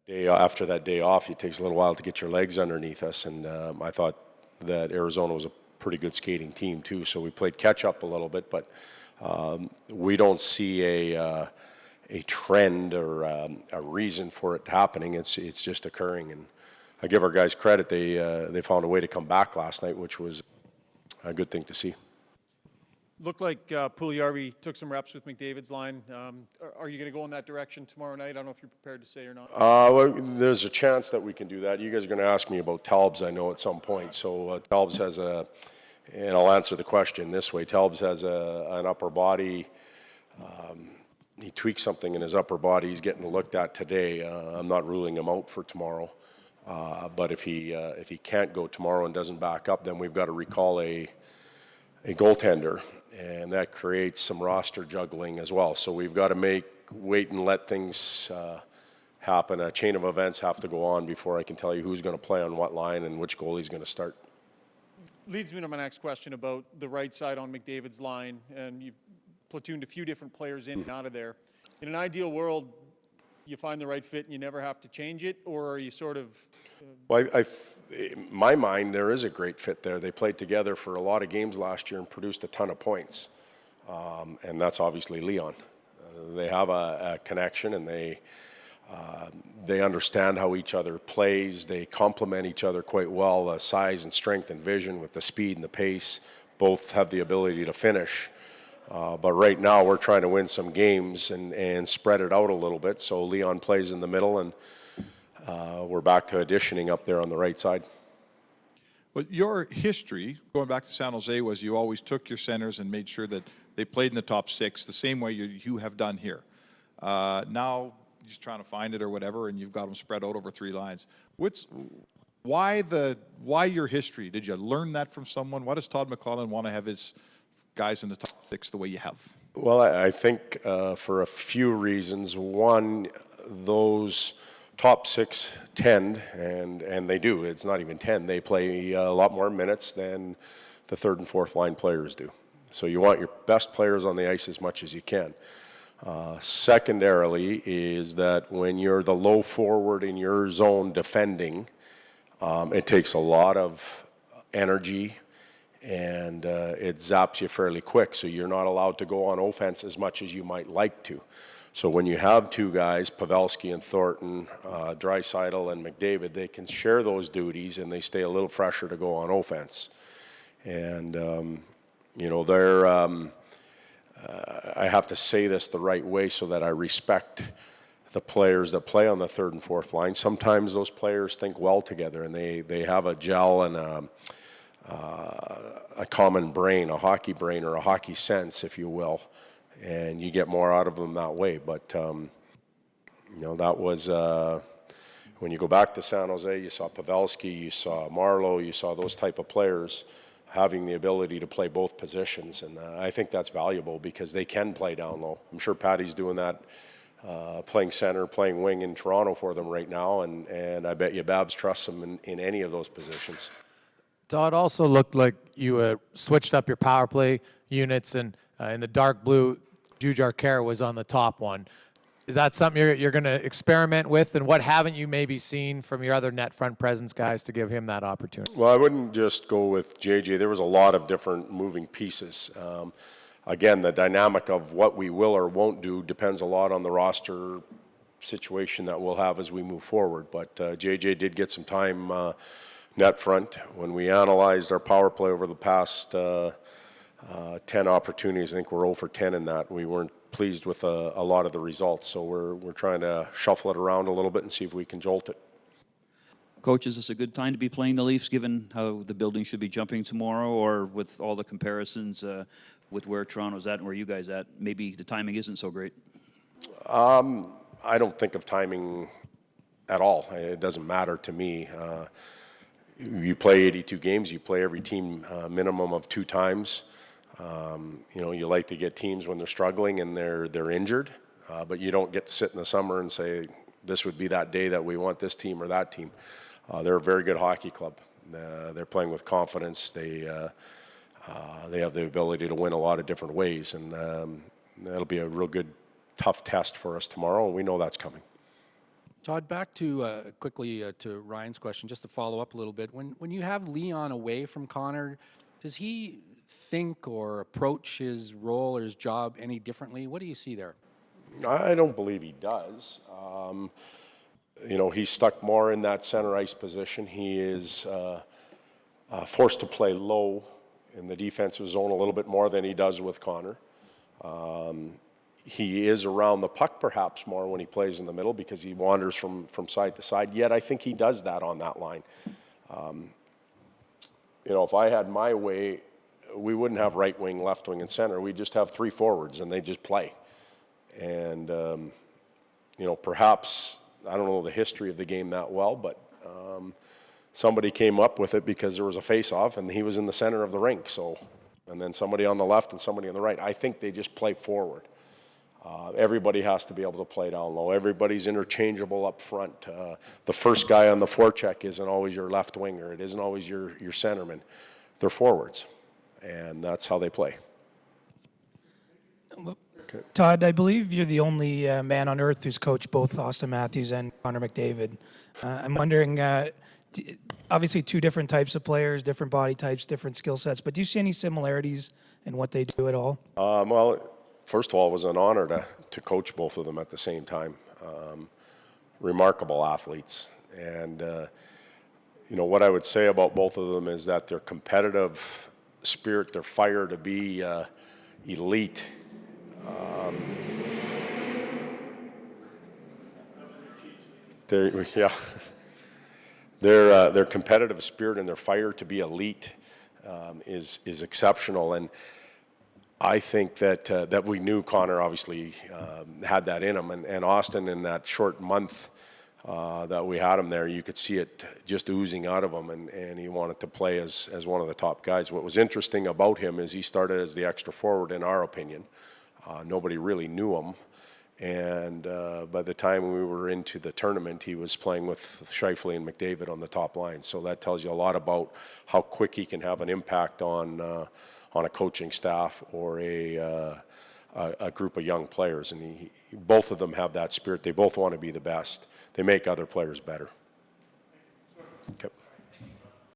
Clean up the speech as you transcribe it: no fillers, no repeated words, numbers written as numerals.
After that day off, it takes a little while to get your legs underneath us, and I thought that Arizona was a pretty good skating team too. So we played catch up a little bit, but we don't see a trend or a reason for it happening. It's just occurring, and I give our guys credit. They found a way to come back last night, which was a good thing to see. Looked like Puljujarvi took some reps with McDavid's line. Are you going to go in that direction tomorrow night? I don't know if you're prepared to say or not. Well, there's a chance that we can do that. You guys are going to ask me about Talbs, I know, at some point. So Talbs has and I'll answer the question this way. Talbs has an upper body. He tweaked something in his upper body. He's getting looked at today. I'm not ruling him out for tomorrow. But if he can't go tomorrow and doesn't back up, then we've got to recall a goaltender, and that creates some roster juggling as well. So we've got to wait and let things happen. A chain of events have to go on before I can tell you who's going to play on what line and which goalie's going to start. Leads me to my next question about the right side on McDavid's line, and you've platooned a few different players in and out of there. In an ideal world, you find the right fit and you never have to change it, or are you sort of... Well, in my mind, there is a great fit there. They played together for a lot of games last year and produced a ton of points. And that's obviously Leon. They have a connection, and they understand how each other plays. They complement each other quite well, size and strength and vision with the speed and the pace. Both have the ability to finish. But right now we're trying to win some games and spread it out a little bit. So Leon plays in the middle, and we're back to additioning up there on the right side. Well, your history, going back to San Jose, was you always took your centers and made sure that they played in the top six the same way you have done here. Now, you're just trying to find it or whatever, and you've got them spread out over three lines. Why your history? Did you learn that from someone? Why does Todd McLellan want to have his guys in the top six the way you have? Well, I think for a few reasons. One, those top six tend, and they do, it's not even 10, they play a lot more minutes than the third and fourth line players do. So you want your best players on the ice as much as you can. Secondarily is that when you're the low forward in your zone defending, it takes a lot of energy, and it zaps you fairly quick, so you're not allowed to go on offense as much as you might like to. So when you have two guys, Pavelski and Thornton, Draisaitl and McDavid, they can share those duties, and they stay a little fresher to go on offense. And, I have to say this the right way so that I respect the players that play on the third and fourth line. Sometimes those players think well together, and they have a gel and a common brain, a hockey brain or a hockey sense, if you will. And you get more out of them that way. But, that was, when you go back to San Jose, you saw Pavelski, you saw Marlowe, you saw those type of players having the ability to play both positions. And I think that's valuable because they can play down low. I'm sure Patty's doing that, playing center, playing wing in Toronto for them right now. And I bet you Babs trusts them in any of those positions. Todd, also looked like you switched up your power play units, and in the dark blue, Jujhar Khaira was on the top one. Is that something you're going to experiment with, and what haven't you maybe seen from your other net front presence guys to give him that opportunity? Well, I wouldn't just go with JJ. There was a lot of different moving pieces. Again, the dynamic of what we will or won't do depends a lot on the roster situation that we'll have as we move forward. But JJ did get some time net front. When we analyzed our power play over the past 10 opportunities, I think we're 0 for 10 in that. We weren't pleased with a lot of the results, so we're trying to shuffle it around a little bit and see if we can jolt it. Coach, is this a good time to be playing the Leafs given how the building should be jumping tomorrow, or with all the comparisons with where Toronto's at and where you guys at, maybe the timing isn't so great? I don't think of timing at all. It doesn't matter to me. You play 82 games, you play every team minimum of 2 times. You like to get teams when they're struggling and they're injured, but you don't get to sit in the summer and say, this would be that day that we want this team or that team. They're a very good hockey club. They're playing with confidence. They have the ability to win a lot of different ways, and that'll be a real good, tough test for us tomorrow, and we know that's coming. Todd, back to quickly to Ryan's question, just to follow up a little bit. When you have Leon away from Connor, does he think or approach his role or his job any differently? What do you see there? I don't believe he does. You know, he's stuck more in that center ice position. He is forced to play low in the defensive zone a little bit more than he does with Connor. He is around the puck perhaps more when he plays in the middle because he wanders from side to side. Yet I think he does that on that line. You know, if I had my way, we wouldn't have right wing, left wing, and center. We'd just have three forwards and they just play. And, you know, perhaps, I don't know the history of the game that well, but somebody came up with it because there was a face-off and he was in the center of the rink. So, and then somebody on the left and somebody on the right. I think they just play forward. Everybody has to be able to play down low. Everybody's interchangeable up front. The first guy on the forecheck isn't always your left winger. It isn't always your centerman. They're forwards, and that's how they play. Okay. Todd, I believe you're the only man on earth who's coached both Austin Matthews and Connor McDavid. I'm wondering, obviously two different types of players, different body types, different skill sets, but do you see any similarities in what they do at all? Well, first of all, it was an honor to coach both of them at the same time. Remarkable athletes. And, you know, what I would say about both of them is that their competitive spirit, their fire to be elite, their competitive spirit and their fire to be elite is exceptional. And I think that we knew Connor obviously had that in him, and Austin in that short month that we had him there, you could see it just oozing out of him, and he wanted to play as one of the top guys. What was interesting about him is he started as the extra forward, in our opinion. Nobody really knew him, and by the time we were into the tournament, he was playing with Scheifele and McDavid on the top line. So that tells you a lot about how quick he can have an impact on a coaching staff or a group of young players. And both of them have that spirit. They both want to be the best. They make other players better. Okay.